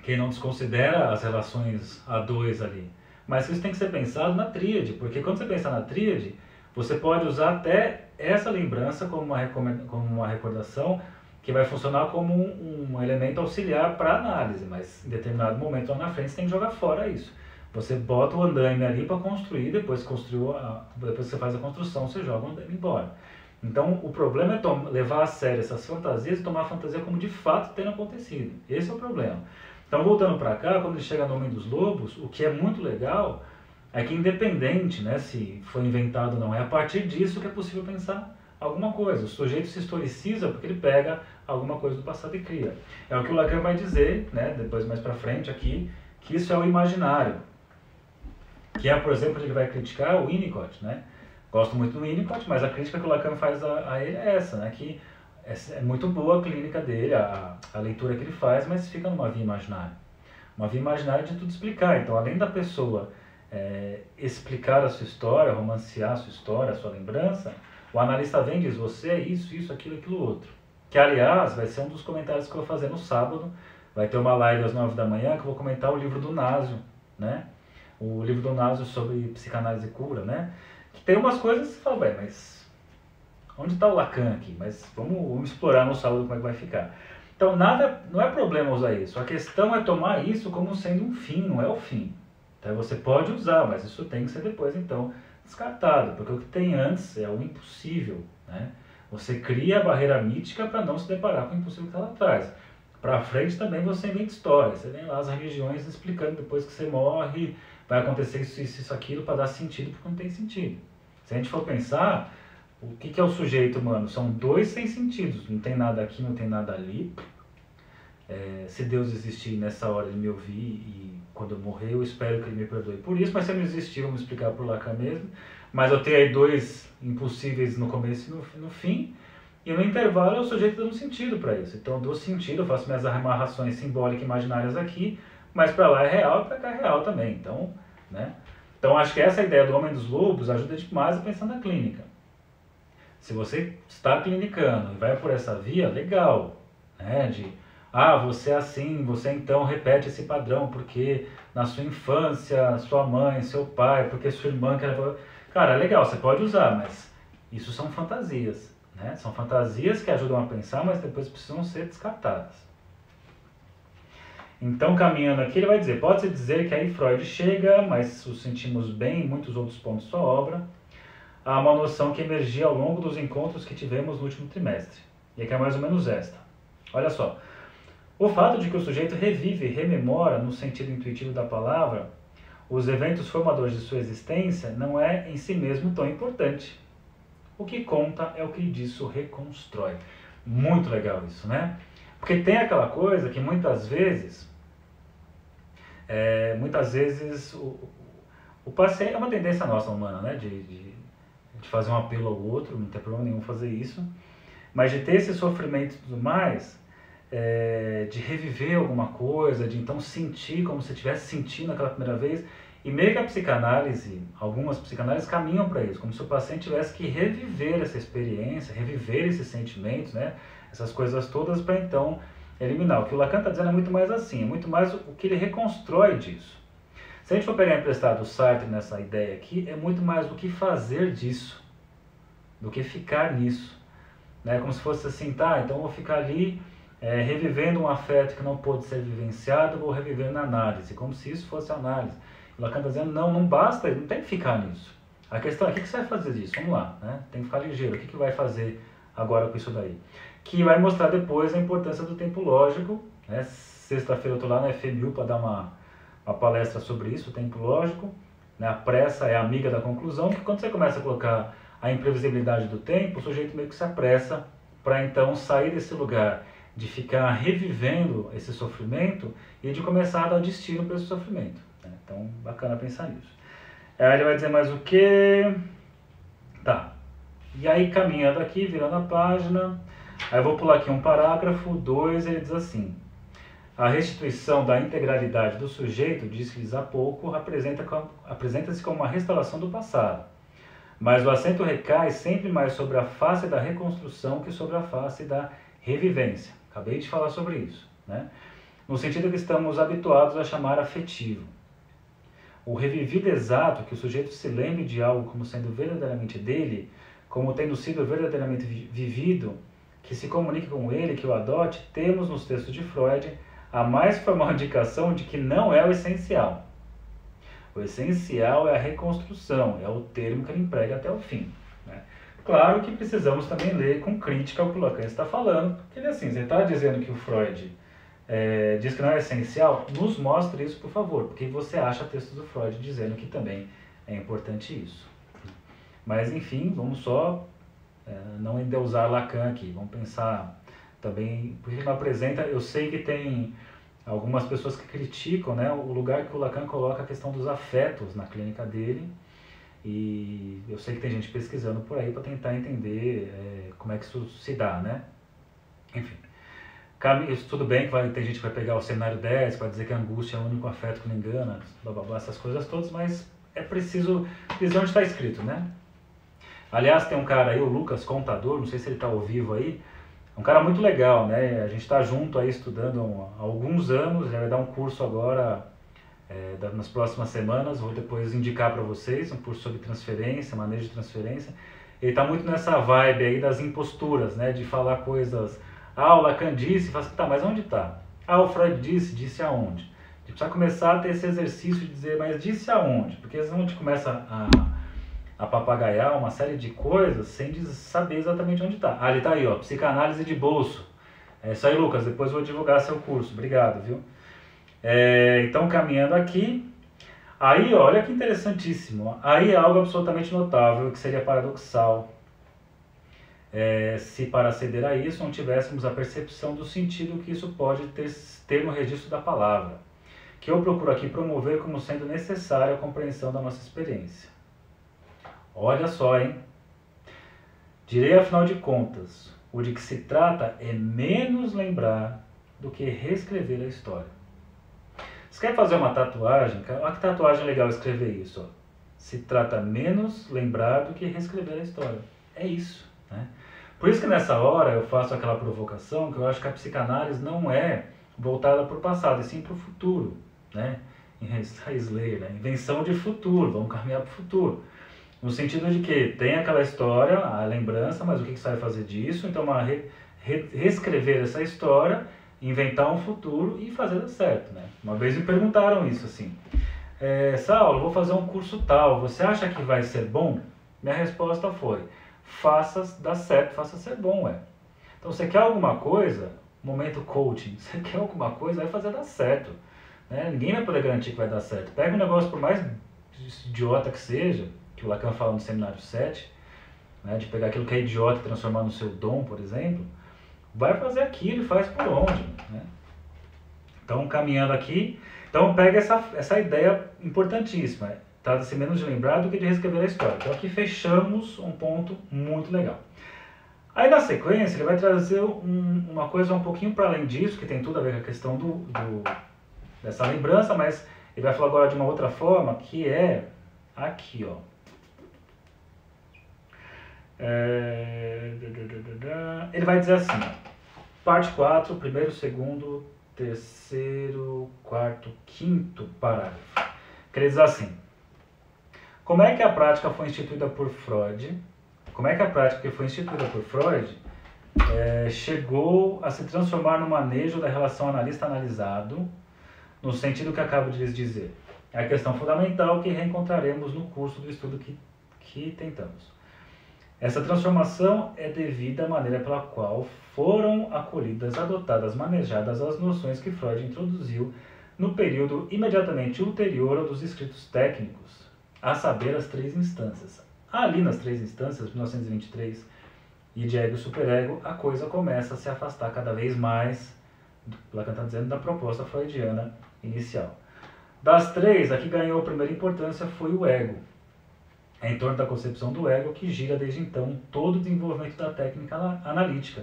que não desconsidera as relações a dois ali, mas isso tem que ser pensado na tríade, porque quando você pensa na tríade, você pode usar até essa lembrança como uma recordação que vai funcionar como um elemento auxiliar para análise, mas em determinado momento lá na frente você tem que jogar fora isso. Você bota o andaime ali para construir, depois que você faz a construção, você joga o andaime embora. Então o problema é levar a sério essas fantasias e tomar a fantasia como de fato tendo acontecido. Esse é o problema. Então voltando para cá, quando ele chega no Homem dos Lobos, o que é muito legal é que independente, né, se foi inventado ou não, é a partir disso que é possível pensar alguma coisa. O sujeito se historiciza porque ele pega alguma coisa do passado e cria. É o que o Lacan vai dizer, né, depois mais para frente aqui, que isso é o imaginário. Que é, por exemplo, ele vai criticar o Winnicott, né? Gosto muito do Winnicott, mas a crítica que o Lacan faz a ele é essa, né? Que é muito boa a clínica dele, a leitura que ele faz, mas fica numa via imaginária. Uma via imaginária de tudo explicar. Então, além da pessoa explicar a sua história, romancear a sua história, a sua lembrança, o analista vem e diz, você é isso, aquilo outro. Que, aliás, vai ser um dos comentários que eu vou fazer no sábado. Vai ter uma live às 9 da manhã que eu vou comentar o livro do Nasio, né? O livro do Nasio sobre psicanálise e cura, né? Que tem umas coisas que você fala, mas onde está o Lacan aqui? Mas vamos explorar no sábado como é que vai ficar. Então, não é problema usar isso. A questão é tomar isso como sendo um fim, não é o fim. Então, você pode usar, mas isso tem que ser depois, então, descartado. Porque o que tem antes é o impossível, né? Você cria a barreira mítica para não se deparar com o impossível que está lá atrás. Para frente também você inventa história. Você vem lá as religiões explicando depois que você morre, vai acontecer isso, aquilo, para dar sentido, porque não tem sentido. Se a gente for pensar, o que é o sujeito humano? São dois sem sentidos. Não tem nada aqui, não tem nada ali. Se Deus existir nessa hora, ele me ouvir e quando eu morrer, eu espero que ele me perdoe por isso. Mas se ele não existir, vamos explicar por Lacan mesmo. Mas eu tenho aí dois impossíveis no começo e no fim. E no intervalo é o sujeito dando sentido para isso. Então eu dou sentido, eu faço minhas amarrações simbólicas e imaginárias aqui, mas para lá é real e para cá é real também. Então, né? Então acho que essa ideia do Homem dos Lobos ajuda demais a pensar na clínica. Se você está clinicando e vai por essa via, legal, né? Você é assim, você então repete esse padrão, porque na sua infância, sua mãe, seu pai, porque sua irmã... Cara, legal, você pode usar, mas isso são fantasias, né? São fantasias que ajudam a pensar, mas depois precisam ser descartadas. Então, caminhando aqui, ele vai dizer, pode-se dizer que aí Freud chega, mas o sentimos bem em muitos outros pontos de sua obra, há uma noção que emergia ao longo dos encontros que tivemos no último trimestre. E aqui é mais ou menos esta. Olha só. O fato de que o sujeito revive e rememora, no sentido intuitivo da palavra, os eventos formadores de sua existência não é em si mesmo tão importante. O que conta é o que disso reconstrói. Muito legal isso, né? Porque tem aquela coisa que muitas vezes o paciente, é uma tendência nossa humana, né? De fazer um apelo ao outro, não tem problema nenhum fazer isso, mas de ter esse sofrimento e tudo mais, de reviver alguma coisa, de então sentir como se estivesse sentindo aquela primeira vez, e meio que a psicanálise, algumas psicanálises caminham para isso, como se o paciente tivesse que reviver essa experiência, reviver esses sentimentos, né? Essas coisas todas para então eliminar. O que o Lacan está dizendo é muito mais assim, é muito mais o que ele reconstrói disso. Se a gente for pegar emprestado o Sartre nessa ideia aqui, é muito mais o que fazer disso, do que ficar nisso. Né? Como se fosse assim, tá, então eu vou ficar ali revivendo um afeto que não pôde ser vivenciado, vou reviver na análise, como se isso fosse análise. O Lacan está dizendo, não basta, não tem que ficar nisso. A questão é, o que você vai fazer disso? Vamos lá, né? Tem que ficar ligeiro, o que vai fazer agora com isso daí? Que vai mostrar depois a importância do tempo lógico, né? Sexta-feira eu estou lá na FMU para dar uma palestra sobre isso, o tempo lógico, né? A pressa é amiga da conclusão, que quando você começa a colocar a imprevisibilidade do tempo, o sujeito meio que se apressa para então sair desse lugar de ficar revivendo esse sofrimento e de começar a dar destino para esse sofrimento, né? Então, bacana pensar nisso. Aí ele vai dizer mais o que? Tá. E aí, caminhando aqui, virando a página, aí eu vou pular aqui um parágrafo, 2, ele diz assim: a restituição da integralidade do sujeito, disse-lhes há pouco, apresenta-se como uma restauração do passado. Mas o acento recai sempre mais sobre a face da reconstrução que sobre a face da revivência. Acabei de falar sobre isso, né? No sentido que estamos habituados a chamar afetivo. O revivido exato, que o sujeito se lembre de algo como sendo verdadeiramente dele, como tendo sido verdadeiramente vivido, que se comunique com ele, que o adote, temos nos textos de Freud a mais formal indicação de que não é o essencial. O essencial é a reconstrução, é o termo que ele emprega até o fim, né? Claro que precisamos também ler com crítica o que o Lacan está falando, porque ele assim, você está dizendo que o Freud diz que não é essencial, nos mostre isso, por favor, porque você acha textos do Freud dizendo que também é importante isso. Mas enfim, vamos só não endeusar Lacan aqui, vamos pensar também, porque ele não apresenta, eu sei que tem algumas pessoas que criticam, né, o lugar que o Lacan coloca a questão dos afetos na clínica dele, e eu sei que tem gente pesquisando por aí para tentar entender como é que isso se dá, né? Enfim, tudo bem que tem gente que vai pegar o cenário 10 para dizer que a angústia é o único afeto que não engana, blá, blá, blá, essas coisas todas, mas é preciso dizer onde está escrito, né? Aliás, tem um cara aí, o Lucas Contador, não sei se ele está ao vivo aí, um cara muito legal, né? A gente está junto aí estudando há alguns anos, já vai dar um curso agora nas próximas semanas, vou depois indicar para vocês, um curso sobre transferência, manejo de transferência. Ele está muito nessa vibe aí das imposturas, né? De falar coisas, o Lacan disse, fala assim, tá, mas onde está? O Freud disse aonde? A gente precisa começar a ter esse exercício de dizer, mas disse aonde? Porque senão a gente começa a papagaiar uma série de coisas sem saber exatamente onde está. Ele está aí, ó, psicanálise de bolso. É isso aí, Lucas, depois eu vou divulgar seu curso, obrigado, viu? Então, caminhando aqui, aí, ó, olha que interessantíssimo, aí é algo absolutamente notável, que seria paradoxal, se para ceder a isso não tivéssemos a percepção do sentido que isso pode ter no registro da palavra, que eu procuro aqui promover como sendo necessária a compreensão da nossa experiência. Olha só, hein? Direi, afinal de contas, o de que se trata é menos lembrar do que reescrever a história. Você quer fazer uma tatuagem? Olha que tatuagem legal escrever isso, ó. Se trata menos lembrar do que reescrever a história. É isso, né? Por isso que nessa hora eu faço aquela provocação, que eu acho que a psicanálise não é voltada para o passado, e sim para o futuro, né? Em Slayer, né? Invenção de futuro, vamos caminhar para o futuro. No sentido de que tem aquela história, a lembrança, mas o que você vai fazer disso? Então, reescrever essa história, inventar um futuro e fazer dar certo, né? Uma vez me perguntaram isso, assim, Saulo, vou fazer um curso tal, você acha que vai ser bom? Minha resposta foi, faça dar certo, faça ser bom, Então, você quer alguma coisa, momento coaching, você quer alguma coisa, vai fazer dar certo, né? Ninguém vai poder garantir que vai dar certo. Pega um negócio, por mais idiota que seja, que o Lacan fala no seminário 7, né, de pegar aquilo que é idiota e transformar no seu dom, por exemplo, vai fazer aquilo e faz por onde, né? Então, caminhando aqui, então pega essa ideia importantíssima, trata-se menos de lembrar do que de reescrever a história. Então aqui fechamos um ponto muito legal. Aí na sequência ele vai trazer uma coisa um pouquinho para além disso, que tem tudo a ver com a questão dessa lembrança, mas ele vai falar agora de uma outra forma, que é aqui, ó. Ele vai dizer assim, parte 4, primeiro, segundo, terceiro, quarto, quinto parágrafo. Que ele diz assim, como é que a prática foi instituída por Freud? Como é que a prática que foi instituída por Freud chegou a se transformar no manejo da relação analista-analisado, no sentido que acabo de lhes dizer? É a questão fundamental que reencontraremos no curso do estudo que tentamos. Essa transformação é devida à maneira pela qual foram acolhidas, adotadas, manejadas as noções que Freud introduziu no período imediatamente ulterior ao dos escritos técnicos, a saber, as 3 instâncias. Ali nas 3 instâncias, 1923 id, ego e superego, a coisa começa a se afastar cada vez mais, Lacan está dizendo, da proposta freudiana inicial. Das três, a que ganhou a primeira importância foi o ego. É em torno da concepção do ego que gira desde então todo o desenvolvimento da técnica analítica.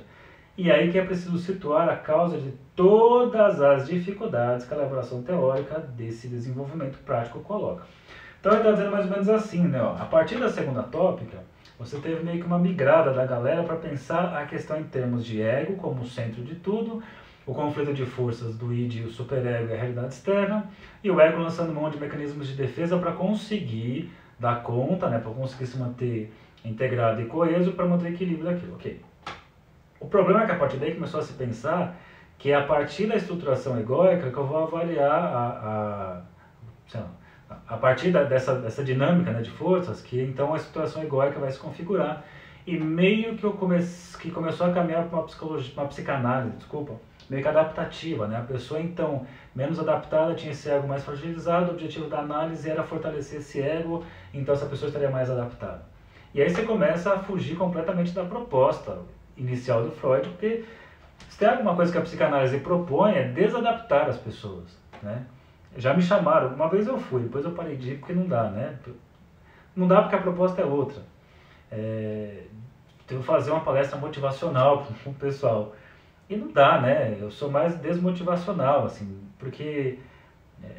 E aí que é preciso situar a causa de todas as dificuldades que a elaboração teórica desse desenvolvimento prático coloca. Então ele está dizendo mais ou menos assim, né? Ó, a partir da segunda tópica, você teve meio que uma migrada da galera para pensar a questão em termos de ego como centro de tudo, o conflito de forças do id e o superego e a realidade externa, e o ego lançando mão de mecanismos de defesa para conseguir dar conta, né, para conseguir se manter integrado e coeso, para manter o equilíbrio daquilo, ok? O problema é que a partir daí começou a se pensar que é a partir da estruturação egóica que eu vou avaliar a partir dessa dinâmica, né, de forças, que então a estruturação egóica vai se configurar, e meio que começou a caminhar para uma psicanálise, meio que adaptativa, né? A pessoa então menos adaptada tinha esse ego mais fragilizado, o objetivo da análise era fortalecer esse ego, então essa pessoa estaria mais adaptada. E aí você começa a fugir completamente da proposta inicial do Freud, porque se tem alguma coisa que a psicanálise propõe é desadaptar as pessoas, né? Já me chamaram, uma vez eu fui, depois eu parei de ir porque não dá, né? Não dá porque a proposta é outra. Devo fazer uma palestra motivacional com o pessoal. E não dá, né? Eu sou mais desmotivacional, assim, porque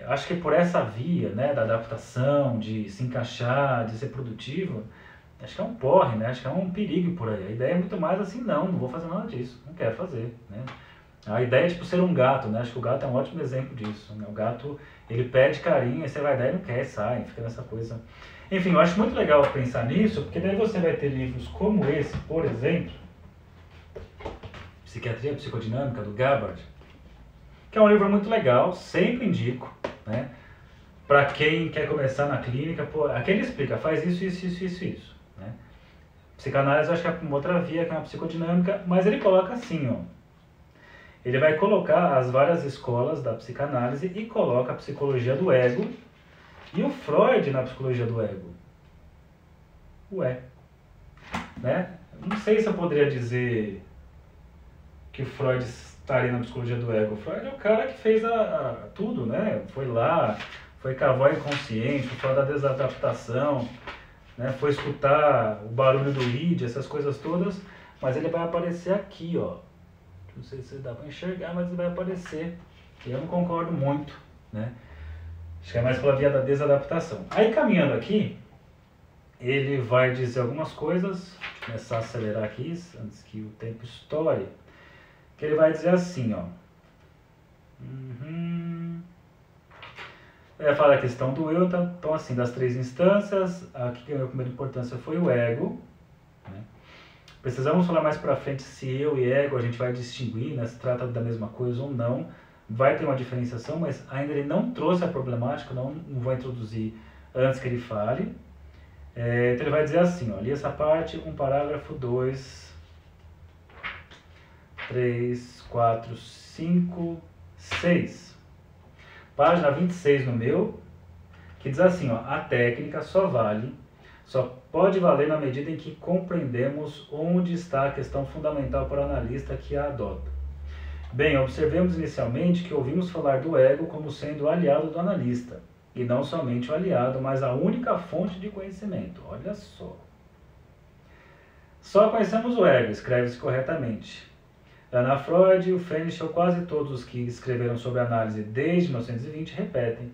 acho que por essa via, né, da adaptação, de se encaixar, de ser produtivo, acho que é um porre, né? Acho que é um perigo por aí. A ideia é muito mais assim, não vou fazer nada disso, não quero fazer, né? A ideia é tipo ser um gato, né? Acho que o gato é um ótimo exemplo disso, né? O gato, ele pede carinho, aí você vai dar e não quer, sai, fica nessa coisa. Enfim, eu acho muito legal pensar nisso, porque daí você vai ter livros como esse, por exemplo, Psiquiatria Psicodinâmica, do Gabbard, que é um livro muito legal, sempre indico, né? Para quem quer começar na clínica, pô, aqui ele explica, faz isso, né? Psicanálise, eu acho que é uma outra via, que é uma psicodinâmica, mas ele coloca assim, ó. Ele vai colocar as várias escolas da psicanálise e coloca a psicologia do ego e o Freud na psicologia do ego. Ué, né? Não sei se eu poderia dizer que o Freud estaria na psicologia do ego. O Freud é o cara que fez tudo, né? Foi lá, foi cavar o inconsciente, foi falar da desadaptação, né? Foi escutar o barulho do id, essas coisas todas, mas ele vai aparecer aqui, ó. Não sei se dá para enxergar, mas ele vai aparecer. E eu não concordo muito, né? Acho que é mais pela via da desadaptação. Aí caminhando aqui, ele vai dizer algumas coisas, vou começar a acelerar aqui, antes que o tempo estoure, que ele vai dizer assim, ó. Ele vai falar a questão do eu, então assim, das três instâncias, a que ganhou a primeira importância foi o ego, né? Precisamos falar mais para frente se eu e ego a gente vai distinguir, né, se trata da mesma coisa ou não. Vai ter uma diferenciação, mas ainda ele não trouxe a problemática, não vou introduzir antes que ele fale. Então ele vai dizer assim, ó, li essa parte, um parágrafo, 2, 3, 4, 5, 6. Página 26 no meu, que diz assim, ó, a técnica só pode valer na medida em que compreendemos onde está a questão fundamental para o analista que a adota. Bem, observemos inicialmente que ouvimos falar do ego como sendo o aliado do analista, e não somente o aliado, mas a única fonte de conhecimento. Olha só. Só conhecemos o ego, escreve-se corretamente. Ana Freud, o Fenichel, quase todos os que escreveram sobre análise desde 1920 repetem.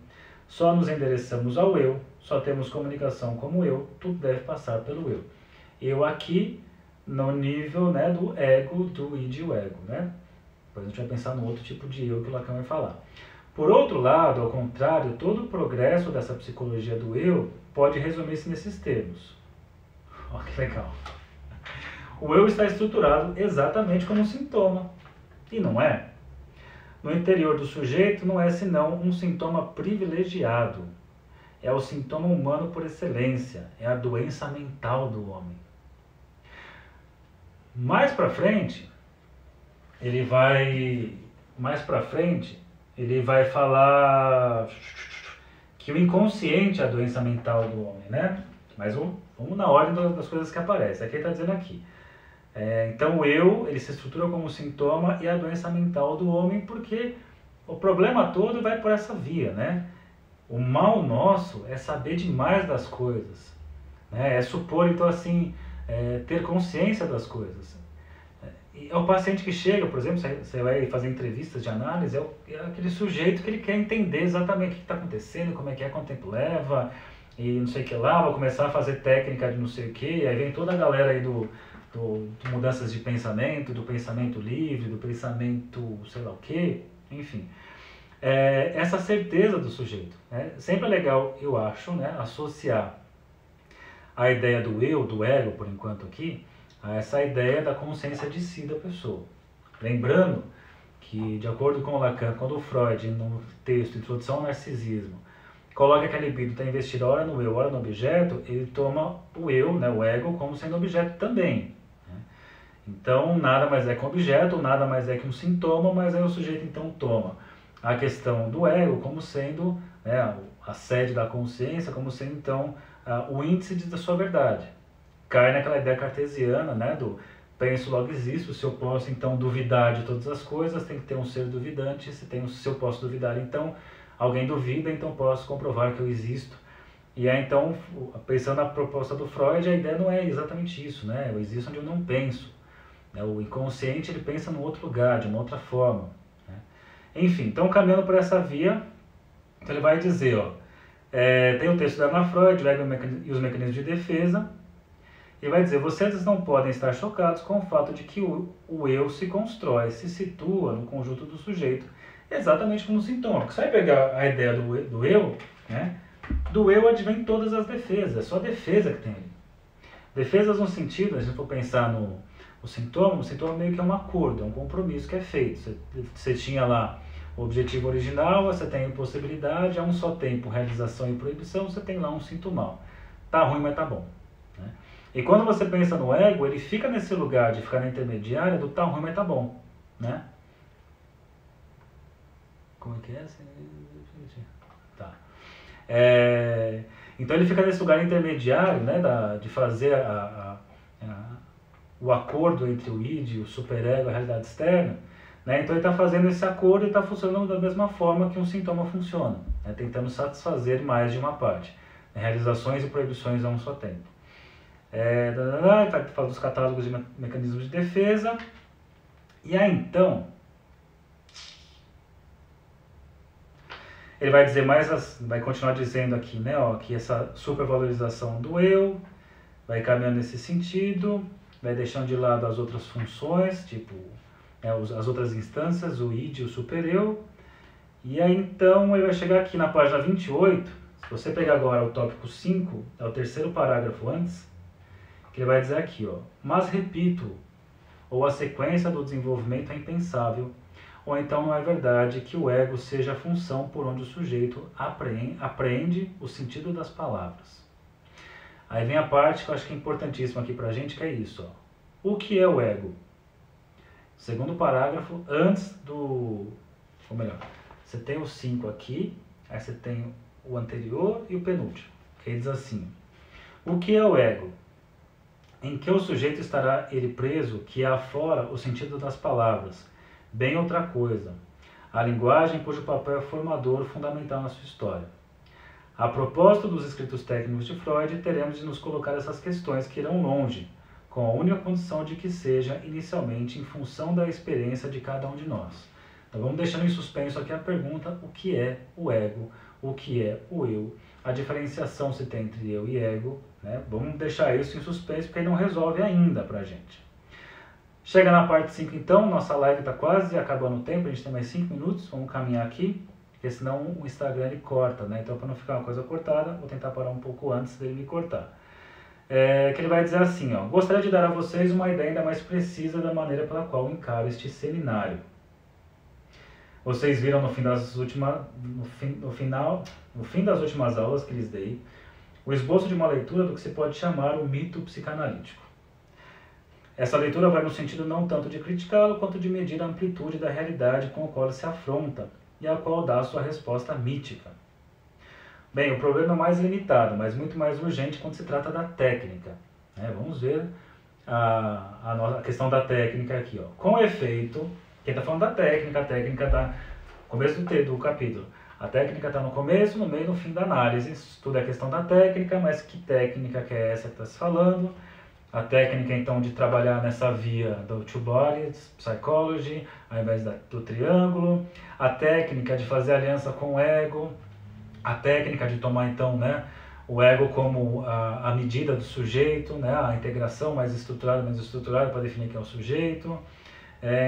Só nos endereçamos ao eu, só temos comunicação como eu, tudo deve passar pelo eu. Eu aqui, no nível, né, do ego, do id e o ego, né? Depois a gente vai pensar no outro tipo de eu que o Lacan vai falar. Por outro lado, ao contrário, todo o progresso dessa psicologia do eu pode resumir-se nesses termos. Olha que legal. O eu está estruturado exatamente como um sintoma. E não é? No interior do sujeito não é senão um sintoma privilegiado. É o sintoma humano por excelência. É a doença mental do homem. Mais para frente, ele vai falar que o inconsciente é a doença mental do homem, né? Mas vamos na ordem das coisas que aparecem. Aqui ele está dizendo aqui. Então o eu, ele se estrutura como sintoma e a doença mental do homem, porque o problema todo vai por essa via, né? O mal nosso é saber demais das coisas, né? É supor, então, assim, ter consciência das coisas. E é o paciente que chega, por exemplo, você vai fazer entrevistas de análise, é aquele sujeito que ele quer entender exatamente o que está acontecendo, como é que é, quanto tempo leva, e não sei o que lá, vai começar a fazer técnica de não sei o que, aí vem toda a galera aí de mudanças de pensamento, do pensamento livre, do pensamento sei lá o que, enfim. Essa certeza do sujeito. Né? Sempre é legal, eu acho, né, associar a ideia do eu, do ego, por enquanto aqui, a essa ideia da consciência de si da pessoa. Lembrando que, de acordo com Lacan, quando o Freud, no texto Introdução ao Narcisismo, coloca que a libido está investida ora no eu, ora no objeto, ele toma o eu, né, o ego, como sendo objeto também. Né? Então, nada mais é que um objeto, nada mais é que um sintoma, mas aí o sujeito então toma a questão do ego como sendo, né, a sede da consciência, como sendo então o índice da sua verdade. Cai naquela ideia cartesiana, né, do penso logo existo, se eu posso então duvidar de todas as coisas, tem que ter um ser duvidante, se eu posso duvidar, então alguém duvida, então posso comprovar que eu existo. E aí então, pensando na proposta do Freud, a ideia não é exatamente isso, né, eu existo onde eu não penso. O inconsciente ele pensa num outro lugar, de uma outra forma. Né? Enfim, então caminhando por essa via, então ele vai dizer, ó, tem o texto da Ana Freud, o ego e os mecanismos de defesa, e vai dizer, vocês não podem estar chocados com o fato de que o eu se constrói, se situa no conjunto do sujeito, exatamente como um sintoma. Porque você vai pegar a ideia do eu, né? Do eu advém todas as defesas, é só a defesa que tem ali. Defesas no sentido, a gente for pensar o sintoma meio que é um acordo, é um compromisso que é feito. Você tinha lá o objetivo original, você tem a possibilidade, a um só tempo, realização e proibição, você tem lá um sintomal. Tá ruim, mas tá bom. Né? E quando você pensa no ego, ele fica nesse lugar de ficar na intermediária do tá ruim, mas tá bom. Né? Como é que é? Tá. Então ele fica nesse lugar intermediário, né, de fazer o acordo entre o id, o superego e a realidade externa. Né? Então ele está fazendo esse acordo e está funcionando da mesma forma que um sintoma funciona, né? Tentando satisfazer mais de uma parte, né? Realizações e proibições a um só tempo. Ele vai falar dos catálogos de mecanismos de defesa. E aí então ele vai dizer vai continuar dizendo aqui, né, ó, que essa supervalorização do eu vai caminhando nesse sentido, vai deixando de lado as outras funções, tipo, né, as outras instâncias, o id, o supereu. E aí então ele vai chegar aqui na página 28, se você pegar agora o tópico 5, é o terceiro parágrafo antes, que ele vai dizer aqui, ó, mas repito, ou a sequência do desenvolvimento é impensável, ou então não é verdade que o ego seja a função por onde o sujeito apreende o sentido das palavras. Aí vem a parte que eu acho que é importantíssima aqui pra gente, que é isso, ó. O que é o ego? Segundo parágrafo, antes do... Ou melhor, você tem o 5 aqui, aí você tem o anterior e o penúltimo. Que diz assim, o que é o ego? Em que o sujeito estará ele preso, que é afora o sentido das palavras, bem outra coisa, a linguagem cujo papel é formador fundamental na sua história. A propósito dos escritos técnicos de Freud, teremos de nos colocar essas questões que irão longe, com a única condição de que seja inicialmente em função da experiência de cada um de nós. Então vamos deixando em suspenso aqui a pergunta, o que é o ego, o que é o eu, a diferenciação se tem entre eu e ego, né? Vamos deixar isso em suspenso porque ele não resolve ainda pra gente. Chega na parte 5 então, nossa live está quase acabando o tempo, a gente tem mais 5 minutos, vamos caminhar aqui, porque senão o Instagram ele corta, né? Então para não ficar uma coisa cortada, vou tentar parar um pouco antes dele me cortar. Que ele vai dizer assim, ó, gostaria de dar a vocês uma ideia ainda mais precisa da maneira pela qual encaro este seminário. Vocês viram no fim das últimas aulas que lhes dei, o esboço de uma leitura do que se pode chamar o mito psicanalítico. Essa leitura vai no sentido não tanto de criticá-lo, quanto de medir a amplitude da realidade com a qual ele se afronta e a qual dá a sua resposta mítica. Bem, o problema é mais limitado, mas muito mais urgente quando se trata da técnica. Vamos ver a questão da técnica aqui, ó. Com efeito, quem está falando da técnica, a técnica está no começo do capítulo. A técnica está no começo, no meio e no fim da análise. Isso tudo é questão da técnica, mas que técnica que é essa que está se falando? A técnica, então, de trabalhar nessa via do Two Bodies Psychology, ao invés do triângulo. A técnica de fazer aliança com o ego. A técnica de tomar, então, né, o ego como a medida do sujeito, né, a integração mais estruturada, menos estruturada para definir quem é o sujeito.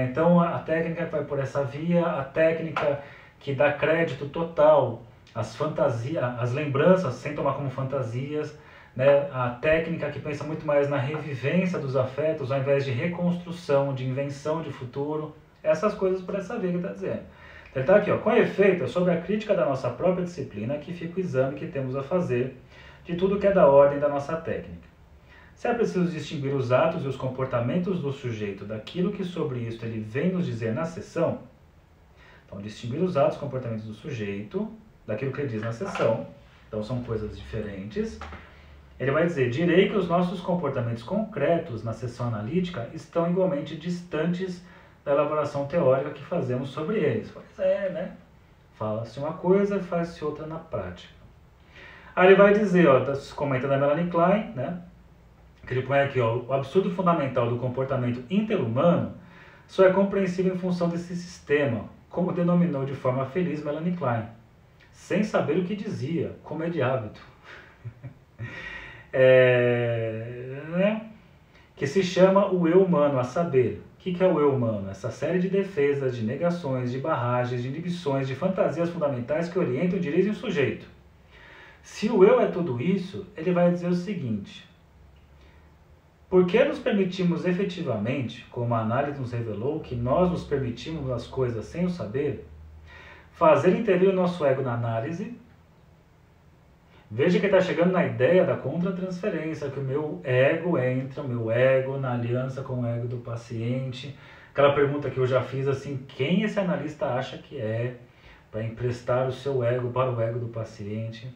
Então, a técnica que vai por essa via, a técnica que dá crédito total às fantasias, às lembranças, sem tomar como fantasias, né, a técnica que pensa muito mais na revivência dos afetos, ao invés de reconstrução, de invenção de futuro, essas coisas por essa via que ele está dizendo. Ele está aqui, ó, com efeito, é sobre a crítica da nossa própria disciplina que fica o exame que temos a fazer de tudo que é da ordem da nossa técnica. Se é preciso distinguir os atos e os comportamentos do sujeito daquilo que sobre isso ele vem nos dizer na sessão, então distinguir os atos e comportamentos do sujeito daquilo que ele diz na sessão, então são coisas diferentes. Ele vai dizer, direi que os nossos comportamentos concretos na sessão analítica estão igualmente distantes da elaboração teórica que fazemos sobre eles. Pois é, né? Fala-se uma coisa e faz-se outra na prática. Aí ele vai dizer, ó, comenta da Melanie Klein, né? Que ele põe aqui, ó, o absurdo fundamental do comportamento interhumano só é compreensível em função desse sistema, como denominou de forma feliz Melanie Klein, sem saber o que dizia, como é de hábito. Né? Que se chama o eu humano, a saber. O que é o eu humano? Essa série de defesas, de negações, de barragens, de inibições, de fantasias fundamentais que orientam e dirigem o sujeito. Se o eu é tudo isso, ele vai dizer o seguinte: por que nos permitimos efetivamente, como a análise nos revelou, que nós nos permitimos as coisas sem o saber, fazer intervir o nosso ego na análise? Veja que está chegando na ideia da contratransferência, que o meu ego entra, o meu ego na aliança com o ego do paciente. Aquela pergunta que eu já fiz, assim, quem esse analista acha que é para emprestar o seu ego para o ego do paciente?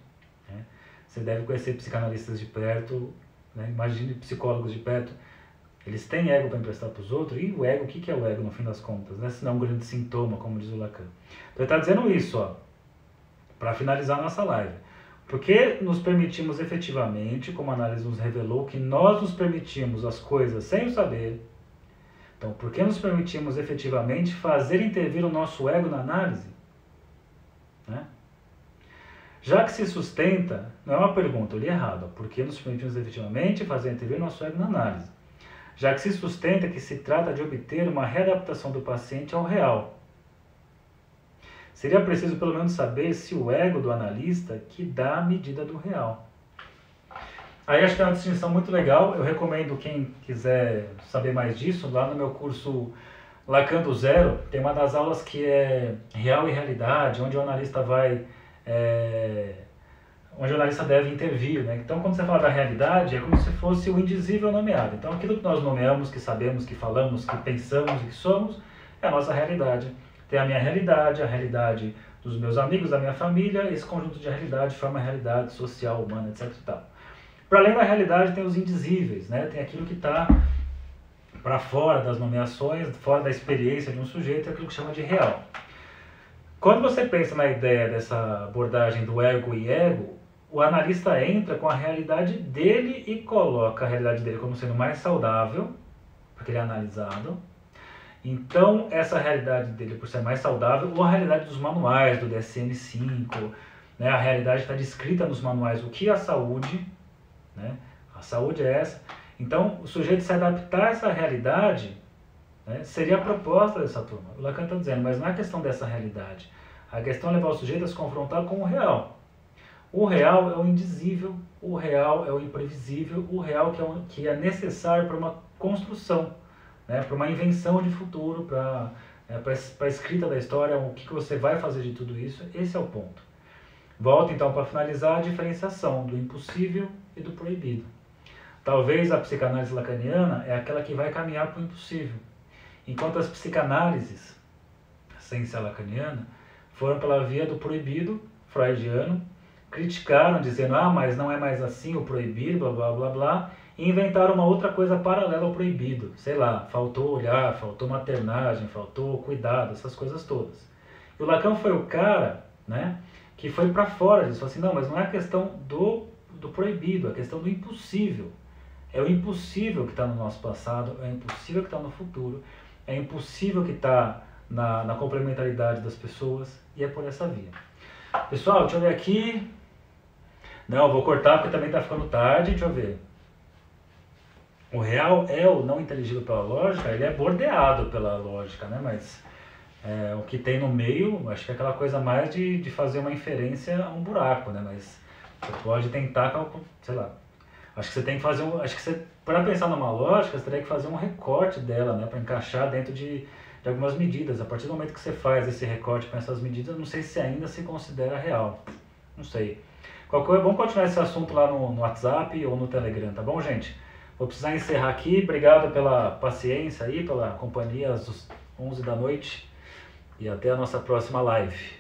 Né? Você deve conhecer psicanalistas de perto, né? Imagine psicólogos de perto. Eles têm ego para emprestar para os outros, e o ego, o que é o ego no fim das contas? Né? Se não é um grande sintoma, como diz o Lacan. Então ele está dizendo isso, ó, para finalizar a nossa live. Porque nos permitimos efetivamente, como a análise nos revelou, que nós nos permitimos as coisas sem o saber. Então, por que nos permitimos efetivamente fazer intervir o nosso ego na análise? Né? Já que se sustenta, não é uma pergunta, eu li errado. Por que nos permitimos efetivamente fazer intervir o nosso ego na análise? Já que se sustenta que se trata de obter uma readaptação do paciente ao real. Seria preciso pelo menos saber se o ego do analista que dá a medida do real. Aí acho que é uma distinção muito legal, eu recomendo quem quiser saber mais disso, lá no meu curso Lacan do Zero, tem uma das aulas que é Real e Realidade, onde o analista onde o analista deve intervir, né? Então quando você fala da realidade, é como se fosse o indizível nomeado. Então aquilo que nós nomeamos, que sabemos, que falamos, que pensamos e que somos, é a nossa realidade. Tem a minha realidade, a realidade dos meus amigos, da minha família, esse conjunto de realidade forma a realidade social, humana, etc. Para além da realidade tem os indizíveis, né? Tem aquilo que está para fora das nomeações, fora da experiência de um sujeito, é aquilo que chama de real. Quando você pensa na ideia dessa abordagem do ego e ego, o analista entra com a realidade dele e coloca a realidade dele como sendo mais saudável, porque ele é analisado. Então, essa realidade dele, por ser mais saudável, ou a realidade dos manuais, do DSM-5, né? A realidade está descrita nos manuais, o que é a saúde, né? A saúde é essa. Então, o sujeito se adaptar a essa realidade, né, seria a proposta dessa turma. O Lacan está dizendo, mas não é questão dessa realidade. A questão é levar o sujeito a se confrontar com o real. O real é o indizível, o real é o imprevisível, o real que é necessário para uma construção, né, para uma invenção de futuro, para a escrita da história, o que você vai fazer de tudo isso. Esse é o ponto. Volto então para finalizar a diferenciação do impossível e do proibido. Talvez a psicanálise lacaniana é aquela que vai caminhar para o impossível, enquanto as psicanálises, sem ser lacaniana, foram pela via do proibido freudiano, criticaram dizendo, mas não é mais assim o proibir, blá blá blá blá, e inventaram uma outra coisa paralela ao proibido. Sei lá, faltou olhar, faltou maternagem, faltou cuidado, essas coisas todas. E o Lacan foi o cara, né, que foi para fora disso. Falou assim, não, mas não é a questão do proibido, é a questão do impossível. É o impossível que está no nosso passado, é o impossível que está no futuro, é o impossível que está na complementaridade das pessoas, e é por essa via. Pessoal, deixa eu ver aqui. Não, eu vou cortar porque também está ficando tarde, deixa eu ver. O real é o não inteligível pela lógica, ele é bordeado pela lógica, né? Mas o que tem no meio, acho que é aquela coisa mais de fazer uma inferência a um buraco, né? Mas você pode tentar, sei lá. Acho que você tem que fazer acho que você, para pensar numa lógica, você teria que fazer um recorte dela, né? Para encaixar dentro de algumas medidas. A partir do momento que você faz esse recorte com essas medidas, eu não sei se ainda se considera real. Não sei. Qualquer coisa, vamos continuar esse assunto lá no WhatsApp ou no Telegram, tá bom, gente? Vou precisar encerrar aqui. Obrigado pela paciência aí, pela companhia às 11 da noite. E até a nossa próxima live.